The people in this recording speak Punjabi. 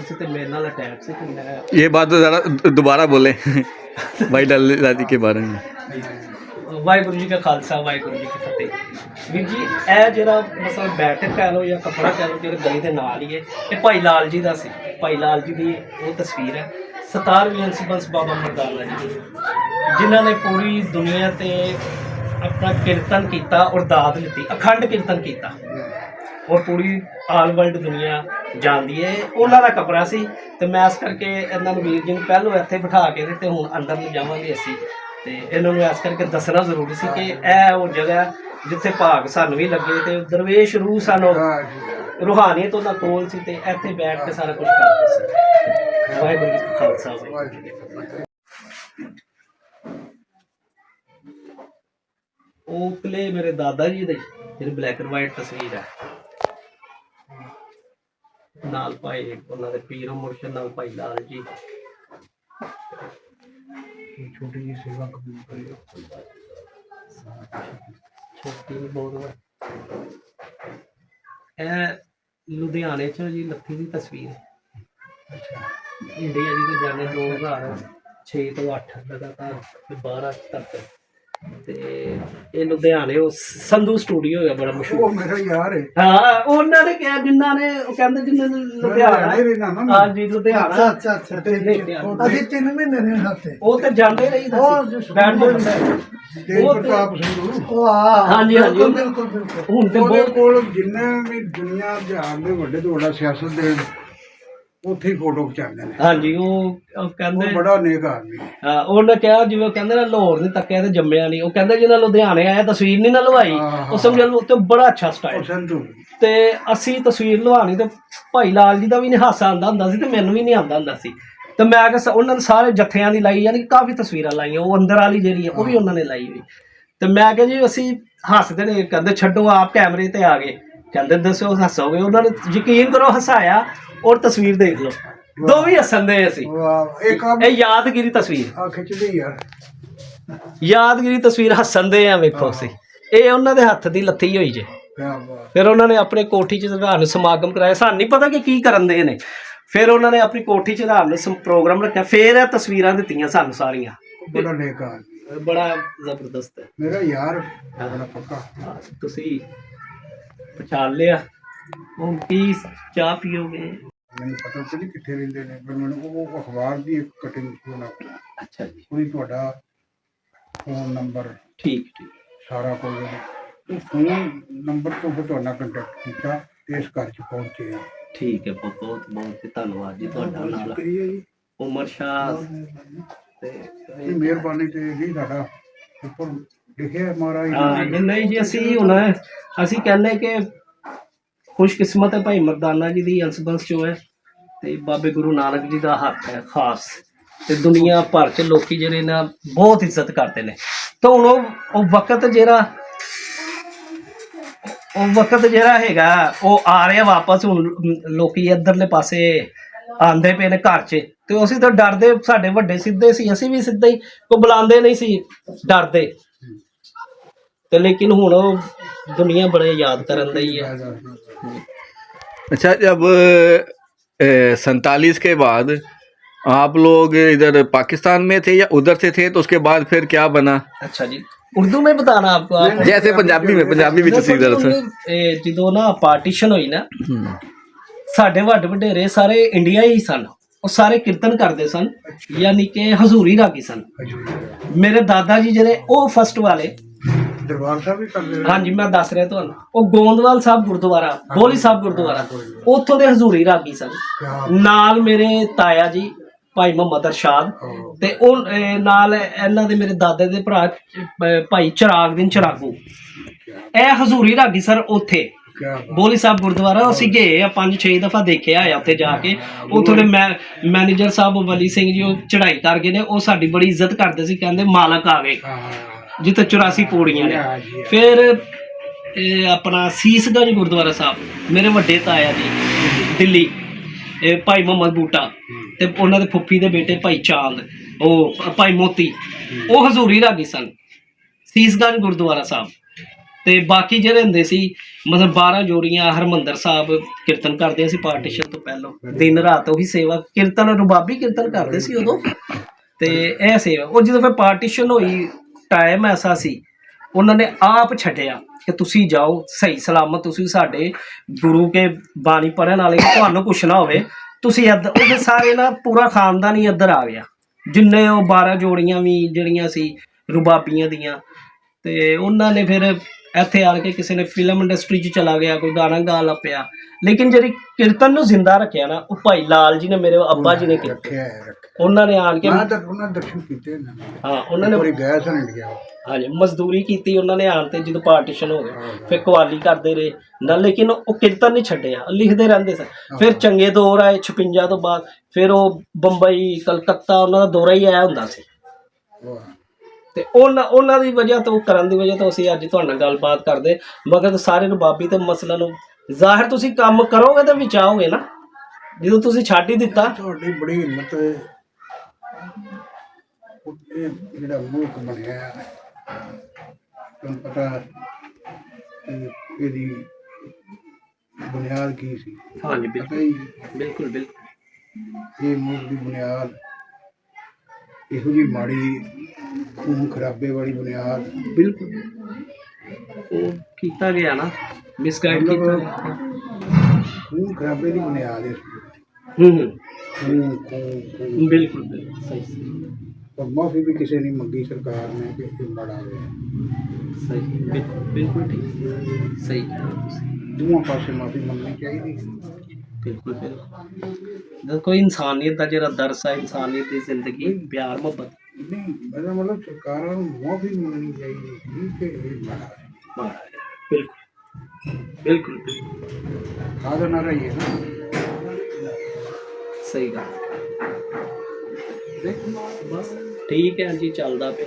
ਸੀ ਤੇ ਮੇਰੇ ਨਾਲ ਅਟੈਕ ਸੀ ਤੇ ਮੈਂ ये बात तो ज़रा दोबारा बोले भाई लाल दादी के बारे में। ਵਾਹਿਗੁਰੂ ਜੀ ਕਾ ਖਾਲਸਾ ਵਾਹਿਗੁਰੂ ਜੀ ਕੀ ਫਤਿਹ। ਵੀਰ ਜੀ ਇਹ ਜਿਹੜਾ ਮਤਲਬ ਬੈਠਕ ਕਹਿ ਲਓ ਜਾਂ ਕੱਪੜਾ ਕਹਿ ਲਓ ਜਿਹੜੇ ਗਲੀ ਦੇ ਨਾਲ ਹੀ ਹੈ, ਇਹ ਭਾਈ ਲਾਲ ਜੀ ਦਾ ਸੀ। ਭਾਈ ਲਾਲ ਜੀ ਦੀ ਉਹ ਤਸਵੀਰ ਹੈ 17ਵੀਂ ਅੰਸ ਬਾਬਾ ਮਰਦਾਨਾ ਜੀ ਦੀ, ਜਿਨ੍ਹਾਂ ਨੇ ਪੂਰੀ ਦੁਨੀਆ ਤੇ ਆਪਣਾ ਕੀਰਤਨ ਕੀਤਾ ਔਰ ਦਾਤ ਲਿੱਤੀ, ਅਖੰਡ ਕੀਰਤਨ ਕੀਤਾ ਔਰ ਪੂਰੀ ਆਲ ਵਰਲਡ ਦੁਨੀਆ ਜਾਣਦੀ ਹੈ। ਉਹਨਾਂ ਦਾ ਕਪੜਾ ਸੀ ਤੇ ਮੈਂ ਇਸ ਕਰਕੇ ਇਹਨਾਂ ਨੂੰ ਵੀਰ ਜੀ ਨੂੰ ਪਹਿਲੋਂ ਇੱਥੇ ਬਿਠਾ ਕੇ ਤੇ ਹੁਣ ਅੰਦਰ ਨੂੰ ਜਾਵਾਂਗੇ ਅਸੀਂ, ਤੇ ਇਹਨਾਂ ਨੂੰ ਇਸ ਕਰਕੇ ਦੱਸਣਾ ਜ਼ਰੂਰੀ ਸੀ ਕਿ ਇਹ ਉਹ ਜਗ੍ਹਾ ਜਿੱਥੇ ਭਾਗ ਸਾਨੂੰ ਵੀ ਲੱਗੇ ਤੇ ਦਰਵੇਸ਼ ਰੂਹ ਸਾਨੂੰ ਰੂਹਾਨੀਅਤ ਉਹਨਾਂ ਕੋਲ ਸੀ ਤੇ ਇੱਥੇ ਬੈਠ ਕੇ ਸਾਰਾ ਕੁਝ ਕਰਦੇ ਸੀ। ਵਾਹਿਗੁਰੂ ਜੀ ਕਾ ਖਾਲਸਾ ਵਾਹਿਗੁਰੂ ਜੀ ਕੀ ਫਤਿਹ। ਉਹ ਕਲੇ ਮੇਰੇ ਦਾਦਾ ਜੀ ਦੇ ਜਿਹੜੀ ਬਲੈਕ ਐਂਡ ਵਾਈਟ ਤਸਵੀਰ ਹੈ, ਨਾਲ ਭਾਈ ਉਹਨਾਂ ਦੇ ਪੀਰ ਮੁਰਸ਼ਿਦ ਨਾਲ ਭਾਈ ਲਾਲ ਜੀ छोटी जी सेवा कबूल करियो। ਛੋਟੀ ਬਹੁਤ ਇਹ ਲੁਧਿਆਣੇ ਚ ਜੀ ਲੱਥੀ ਦੀ ਤਸਵੀਰ ਹੈ। ਇੰਡੀਆ ਜੀ ਤੋਂ ਜਾਣੇ 2006 ਤੋਂ 8 ਲਗਾਤਾਰ 12 ਤੱਕ, ਤੇ ਇਹ ਲੁਧਿਆਣੇ ਉਹ ਸੰਧੂ ਸਟੂਡੀਓ ਹੈ ਬੜਾ ਮਸ਼ਹੂਰ। ਉਹ ਮੇਰਾ ਯਾਰ ਹੈ। ਹਾਂ ਉਹਨਾਂ ਨੇ ਕਿਹਾ ਜਿਨ੍ਹਾਂ ਨੇ ਉਹ ਕਹਿੰਦੇ ਜਿਨ੍ਹਾਂ ਨੇ ਲੁਧਿਆਣਾ, ਹਾਂਜੀ ਲੁਧਿਆਣਾ। ਅੱਛਾ ਅਸੀਂ 3 ਮਹੀਨੇ ਰਹੇ ਹੱਥੇ। ਉਹ ਤੇ ਜਾਂਦੇ ਰਹੀ ਤੇਜ ਪ੍ਰਤਾਪ ਸਿੰਘ ਹਾਂਜੀ ਹਾਂਜੀ ਬਿਲਕੁਲ ਬਿਲਕੁਲ। ਹੁਣ ਤੇ ਉਹਦੇ ਬਹੁਤ ਕੋਲ ਜਿੰਨੇ ਵੀ ਦੁਨੀਆ ਜਹਾਨ ਦੇ ਵੱਡੇ ਤੋਂ ਵੱਡਾ ਸਿਆਸਤ ਦੇ ਉੱਥੇ ਹੀ ਫੋਟੋ ਖਿਚਾਉਂਦੇ ਨੇ। ਹਾਂਜੀ ਉਹ ਕਹਿੰਦੇ ਉਹ ਬੜਾ ਨੇਕ ਆਦਮੀ ਹੈ। ਹਾਂ, ਉਹਨੇ ਕਿਹਾ ਜਿਵੇਂ ਕਹਿੰਦੇ ਨਾ ਲਾਹੌਰ ਨਹੀਂ ਤੱਕਿਆ ਤੇ ਜੰਮਿਆ ਨਹੀਂ। ਉਹ ਕਹਿੰਦੇ ਜਿਹਨਾਂ ਲੁਧਿਆਣੇ ਆਇਆ ਤਸਵੀਰ ਨਹੀਂ ਨਾ ਲਵਾਈ, ਉਹ ਸਮਝ ਲਓ ਉੱਤੇ ਬੜਾ ਅੱਛਾ ਸਟਾਈਲ। ਤੇ ਅਸੀਂ ਤਸਵੀਰ ਲਵਾਣੀ ਤੇ ਭਾਈ ਲਾਲ ਜੀ ਦਾ ਵੀ ਨਹੀਂ ਹਾਸਾ ਆਉਂਦਾ ਹੁੰਦਾ ਸੀ ਤੇ ਮੈਨੂੰ ਵੀ ਨਹੀਂ ਆਉਂਦਾ ਹੁੰਦਾ ਸੀ। ਤੇ ਮੈਂ ਕਿਹਾ ਉਹਨਾਂ ਨੇ ਸਾਰੇ ਜੱਥਿਆਂ ਦੀ ਲਾਈ, ਯਾਨੀ ਕਾਫੀ ਤਸਵੀਰਾਂ ਲਾਈਆਂ। ਉਹ ਅੰਦਰ ਵਾਲੀ ਜਿਹੜੀ ਹੈ ਉਹ ਵੀ ਉਹਨਾਂ ਨੇ ਲਾਈ ਹੋਈ। ਤੇ ਮੈਂ ਕਿਹਾ ਜੀ ਅਸੀਂ ਹੱਸਦੇ ਨੇ, ਕਹਿੰਦੇ ਛੱਡੋ ਆਪ ਕੈਮਰੇ ਤੇ ਆ ਗਏ, ਕਹਿੰਦੇ ਦੱਸੋ ਹੱਸੋਗੇ। ਉਹਨਾਂ ਨੇ ਯਕੀਨ ਕਰੋ ਹਸਾਇਆ ਔਰ ਤਸਵੀਰ ਦੇਖ ਲਓ, ਦੋਵੇਂ ਹੱਸਣ ਦੇ ਅਸੀਂ। ਇਹ ਯਾਦਗਿਰੀ ਤਸਵੀਰ, ਖਿੱਚਦੀ ਯਾਰ ਯਾਦਗਿਰੀ ਤਸਵੀਰ ਹੱਸਣ ਦੇ ਆ। ਵੇਖੋ ਅਸੀਂ ਇਹ ਉਹਨਾਂ ਦੇ ਹੱਥ ਦੀ ਲੱਥੀ ਹੋਈ ਜੇ। ਫਿਰ ਉਹਨਾਂ ਨੇ ਆਪਣੇ ਕੋਠੀ 'ਚ ਰਾਤ ਸਮਾਗਮ ਕਰਾਇਆ, ਸਾਨੂੰ ਨਹੀਂ ਪਤਾ ਕਿ ਕੀ ਕਰਨ ਦੇ ਨੇ। ਫਿਰ ਉਹਨਾਂ ਨੇ ਆਪਣੀ ਕੋਠੀ 'ਚ ਰਾਤ ਨੂੰ ਪ੍ਰੋਗਰਾਮ ਰੱਖਿਆ, ਫਿਰ ਇਹ ਤਸਵੀਰਾਂ ਦਿੱਤੀਆਂ ਸਾਨੂੰ ਸਾਰੀਆਂ। ਬੜਾ ਨੇਕ ਆਦਮੀ, ਬੜਾ ਜ਼ਬਰਦਸਤ ਹੈ ਮੇਰਾ ਯਾਰ ਬੜਾ ਪੱਕਾ। ਤੁਸੀਂ ਪਛਾਣ ਲਿਆ। ਹੁਣ ਕੀ ਚਾਹ ਪੀਓਗੇ? ਮੈਨੂੰ ਪਤਾ ਨਹੀਂ ਕਿੱਥੇ ਰਹਿੰਦੇ ਨੇ, ਪਰ ਮੈਨੂੰ ਉਹ ਅਖਬਾਰ ਦੀ ਇੱਕ ਕਟਿੰਗ ਹੋਣਾ। ਅੱਛਾ ਜੀ, ਉਹਦੀ ਤੁਹਾਡਾ ਫੋਨ ਨੰਬਰ ਠੀਕ ਠੀਕ ਸਾਰਾ ਕੁਝ, ਉਹ ਫੋਨ ਨੰਬਰ ਤੋਂ ਫਿਰ ਤੁਹਾਡਾ ਕੰਟੈਕਟ ਕੀਤਾ ਤੇ ਇਸ ਘਰ 'ਚ ਪਹੁੰਚੇ ਆ। ਠੀਕ ਹੈ, ਬਹੁਤ ਬਹੁਤ ਧੰਨਵਾਦ ਜੀ ਤੁਹਾਡਾ। ਨਾਲ ਸ਼ੁਕਰੀਆ ਜੀ, ਉਮਰ ਸ਼ਾਹ ਤੇ ਇਹ ਮਿਹਰਬਾਨੀ ਤੇ ਨਹੀਂ ਸਾਡਾ ਉੱਪਰ ਲਿਖਿਆ ਮਹਾਰਾਜ ਨਹੀਂ ਜੀ, ਅਸੀਂ ਕਹਿੰਦੇ ਕਿ ਖੁਸ਼ਕਿਸਮਤ ਹੈ ਭਾਈ ਮਰਦਾਨਾ ਜੀ ਦੀ ਅੰਸ-ਬੰਸ ਜੋ ਹੈ, ਤੇ ਬਾਬੇ ਗੁਰੂ ਨਾਨਕ ਜੀ ਦਾ ਹੱਥ ਹੈ ਖਾਸ, ਤੇ ਦੁਨੀਆ ਭਰ 'ਚ ਲੋਕੀ ਜਿਹੜੇ ਨਾ ਬਹੁਤ ਇੱਜ਼ਤ ਕਰਦੇ ਨੇ। ਤਾਂ ਹੁਣ ਉਹ ਵਕਤ ਜਿਹੜਾ ਹੈਗਾ ਉਹ ਆ ਰਿਹਾ ਵਾਪਸ। ਹੁਣ ਲੋਕੀ ਇੱਧਰਲੇ ਪਾਸੇ ਆਉਂਦੇ ਪਏ ਨੇ ਘਰ 'ਚ, ਤੇ ਅਸੀਂ ਤਾਂ ਡਰਦੇ, ਸਾਡੇ ਵੱਡੇ ਸਿੱਧੇ ਸੀ, ਅਸੀਂ ਵੀ ਸਿੱਧੇ ਹੀ, ਕੋਈ ਬੁਲਾਉਂਦੇ ਨਹੀਂ ਸੀ, ਡਰਦੇ। ਤੇ ਲੇਕਿन ਹੁਣ ਉਹ दुनिया बड़े याद करन रही है। अच्छा, जब 47 के बाद आप लोग इधर पाकिस्तान में थे या उधर से थे, तो उसके बाद फिर क्या बना? अच्छा जी, उर्दू में बताना आपको, जैसे पंजाबी भी जो ना पार्टीशन हुई ना, साढ़े वड्डे वडेरे सारे इंडिया ही सन, ਉਹ ਸਾਰੇ ਕੀਰਤਨ ਕਰਦੇ ਸਨ, ਯਾਨੀ ਕਿ ਹਜ਼ੂਰੀ ਰਾਗੀ ਸਨ। ਮੇਰੇ ਦਾਦਾ ਜੀ ਜਿਹੜੇ ਉਹ ਫਸਟ ਵਾਲੇ ਦਰਬਾਰ ਸਾਹਿਬ ਵੀ ਕਰਦੇ। ਹਾਂਜੀ, ਮੈਂ ਦੱਸ ਰਿਹਾ ਤੁਹਾਨੂੰ, ਉਹ ਗੋਂਦਵਾਲ ਸਾਹਿਬ ਗੁਰਦੁਆਰਾ, ਬੋਲੀ ਸਾਹਿਬ ਗੁਰਦੁਆਰਾ, ਉੱਥੋਂ ਦੇ ਹਜ਼ੂਰੀ ਰਾਗੀ ਸਨ। ਨਾਲ ਮੇਰੇ ਤਾਇਆ ਜੀ ਭਾਈ ਮੁਹੰਮਦ ਅਰਸ਼ਾਦ, ਤੇ ਉਹ ਨਾਲ ਇਹਨਾਂ ਦੇ ਮੇਰੇ ਦਾਦੇ ਦੇ ਭਰਾ ਭਾਈ ਚਿਰਾਗਦੀਨ ਚਿਰਾਗੂ, ਇਹ ਹਜ਼ੂਰੀ ਰਾਗੀ ਸਰ ਉੱਥੇ ਬੋਲੀ ਸਾਹਿਬ ਗੁਰਦੁਆਰਾ। ਅਸੀਂ ਗਏ ਆ 5-6 ਦਫਾ ਦੇਖਿਆ ਆ ਉੱਥੇ ਜਾ ਕੇ। ਉੱਥੋਂ ਦੇ ਮੈਨੇਜਰ ਸਾਹਿਬ ਵਲੀ ਸਿੰਘ ਜੀ ਉਹ ਚੜ੍ਹਾਈ ਕਰ ਗਏ ਨੇ, ਉਹ ਸਾਡੀ ਬੜੀ ਇੱਜ਼ਤ ਕਰਦੇ ਸੀ, ਕਹਿੰਦੇ ਮਾਲਕ ਆ ਗਏ, ਜਿੱਥੇ 84 ਪੌੜੀਆਂ ਨੇ। ਫਿਰ ਆਪਣਾ ਸੀਸਗੰਜ ਗੁਰਦੁਆਰਾ ਸਾਹਿਬ, ਮੇਰੇ ਵੱਡੇ ਤਾਇਆ ਜੀ ਦਿੱਲੀ ਭਾਈ ਮੁਹੰਮਦ ਬੂਟਾ, ਤੇ ਉਹਨਾਂ ਦੇ ਫੁੱਫੀ ਦੇ ਬੇਟੇ ਭਾਈ ਚਾਂਦ, ਉਹ ਭਾਈ ਮੋਤੀ, ਉਹ ਹਜ਼ੂਰੀ ਰਾਗੀ ਸਨ। ਸੀਸਗੰਜ ਗੁਰਦੁਆਰਾ ਸਾਹਿਬ ਤੇ ਬਾਕੀ ਜਿਹੜੇ ਹੁੰਦੇ ਸੀ ਮਤਲਬ 12 ਜੋੜੀਆਂ ਹਰਮੰਦਰ ਸਾਹਿਬ ਕੀਰਤਨ ਕਰਦੇ ਸੀ ਪਾਰਟੀਸ਼ਨ ਤੋਂ ਪਹਿਲਾਂ, ਦਿਨ ਰਾਤ ਉਹੀ ਸੇਵਾ ਕੀਰਤਨ ਰਬਾਬੀ ਕੀਰਤਨ ਕਰਦੇ ਸੀ ਉਦੋਂ। ਤੇ ਇਹ ਸੇਵਾ ਉਹ ਜਦੋਂ ਫਿਰ ਪਾਰਟੀਸ਼ਨ ਹੋਈ, ਟਾਈਮ ਐਸਾ ਸੀ ਉਹਨਾਂ ਨੇ ਆਪ ਛੱਡਿਆ ਕਿ ਤੁਸੀਂ ਜਾਓ ਸਹੀ ਸਲਾਮਤ, ਤੁਸੀਂ ਸਾਡੇ ਗੁਰੂ ਕੇ ਬਾਣੀ ਪੜ੍ਹਨ ਵਾਲੇ, ਤੁਹਾਨੂੰ ਕੁਛ ਨਾ ਹੋਵੇ, ਤੁਸੀਂ ਇੱਧਰ। ਉਹਦੇ ਸਾਰੇ ਨਾ ਪੂਰਾ ਖਾਨਦਾਨ ਹੀ ਇੱਧਰ ਆ ਗਿਆ, ਜਿੰਨੇ ਉਹ 12 ਜੋੜੀਆਂ ਵੀ ਜਿਹੜੀਆਂ ਸੀ ਰਬਾਬੀਆਂ ਦੀਆਂ। ਤੇ ਉਹਨਾਂ ਨੇ ਫਿਰ ਇੱਥੇ ਆ ਕੇ ਕਿਸੇ ਨੇ ਫਿਲਮ ਇੰਡਸਟਰੀ 'ਚ ਚਲਾ ਗਿਆ, ਕੋਈ ਗਾਣਾ ਗਾ ਲਾ ਪਿਆ, ਲੇਕਿਨ ਜਿਹੜੀ ਕੀਰਤਨ ਨੂੰ ਜ਼ਿੰਦਾ ਰੱਖਿਆ ਨਾ ਉਹ ਭਾਈ ਲਾਲ ਜੀ ਨੇ, ਮੇਰੇ ਅੱਬਾ ਜੀ ਨੇ ਕੀਤਾ। ਰੱਖਿਆ ਉਹਨਾਂ ਨੇ ਆਣ ਕੇ ਉਹਨਾਂ ਦਰਸ਼ਨ ਕੀਤੇ ਇਹਨਾਂ ਨੇ। ਹਾਂ ਉਹਨਾਂ ਨੇ ਪੂਰੀ ਗਏ ਸਨ ਇੰਡੀਆ। ਹਾਂਜੀ ਮਜ਼ਦੂਰੀ ਕੀਤੀ ਉਹਨਾਂ ਨੇ ਆਣ ਤੇ, ਜਦੋਂ ਪਾਰਟੀਸ਼ਨ ਹੋ ਗਿਆ ਫਿਰ ਕਵਾਲੀ ਕਰਦੇ ਰਹੇ ਨਾ, ਲੇਕਿਨ ਉਹ ਕੀਰਤਨ ਨਹੀਂ ਛੱਡਿਆ, ਲਿਖਦੇ ਰਹਿੰਦੇ ਸਨ। ਫਿਰ ਚੰਗੇ ਦੌਰ ਆਏ 56 ਤੋਂ ਬਾਅਦ, ਫਿਰ ਉਹ ਬੰਬਈ ਕਲਕੱਤਾ ਉਹਨਾਂ ਦਾ ਦੌਰਾ ਹੀ ਆਇਆ ਹੁੰਦਾ ਸੀ। ਤੇ ਉਹਨਾਂ ਦੀ ਵਜ੍ਹਾ ਤੋਂ, ਕਰਨ ਦੀ ਵਜ੍ਹਾ ਤੋਂ ਅਸੀਂ ਅੱਜ ਤੁਹਾਡੇ ਨਾਲ ਗੱਲਬਾਤ ਕਰਦੇ। ਮਗਰ ਸਾਰੇ ਰਬਾਬੀ ਤੇ ਮਸਲਾ ਨੂੰ ਜ਼ਾਹਿਰ ਤੁਸੀਂ ਕੰਮ ਕਰੋਗੇ ਤਾਂ ਵਿੱਚ ਆਓਗੇ ਨਾ, ਜਦੋਂ ਤੁਸੀਂ ਛੱਡ ਹੀ ਦਿੱਤਾ। ਤੁਹਾਡੀ ਬੜੀ ਹਿੰਮਤ ਹੈ। ਇਹ ਜਿਹੜਾ ਮੁਲਕ ਬਣਿਆ ਤੁਹਾਨੂੰ ਪਤਾ ਇਹਦੀ ਬੁਨਿਆਦ ਕੀ ਸੀ? ਹਾਂਜੀ ਪਤਾ ਹੀ ਬਿਲਕੁਲ ਬਿਲਕੁਲ। ਇਹ ਮੁਲਕ ਦੀ ਬੁਨਿਆਦ ਇਹੋ ਜਿਹੀ ਮਾੜੀ ਖੂਨ ਖਰਾਬੇ ਵਾਲੀ ਬੁਨਿਆਦ, ਬਿਲਕੁਲ ਉਹ ਕੀਤਾ ਗਿਆ ਨਾ, ਮਿਸਗਾਈਡ ਕੀਤਾ ਗਿਆ। ਖੂਨ ਖਰਾਬੇ ਦੀ ਬੁਨਿਆਦ ਹੈ। ਹੂੰ ਖੂਨ ਬਿਲਕੁਲ ਬਿਲਕੁਲ ਸਹੀ और माफी भी किसी ने मंगी सरकार ने कि ये बड़ा है। सही बिल्कुल बिल्कुल ठीक सही दोनों पासे माफी मंगनी चाहिए। बिल्कुल बिल्कुल देखो इंसानियत का जो दरस है, इंसानियत की जिंदगी प्यार मोहब्बत नहीं मेरा मतलब सरकार को माफी मंगनी चाहिए कि ये बड़ा है। बिल्कुल बिल्कुल बिल्कुल खादा ना रही है ना। सही गल बस ठीक है जी, चलता पे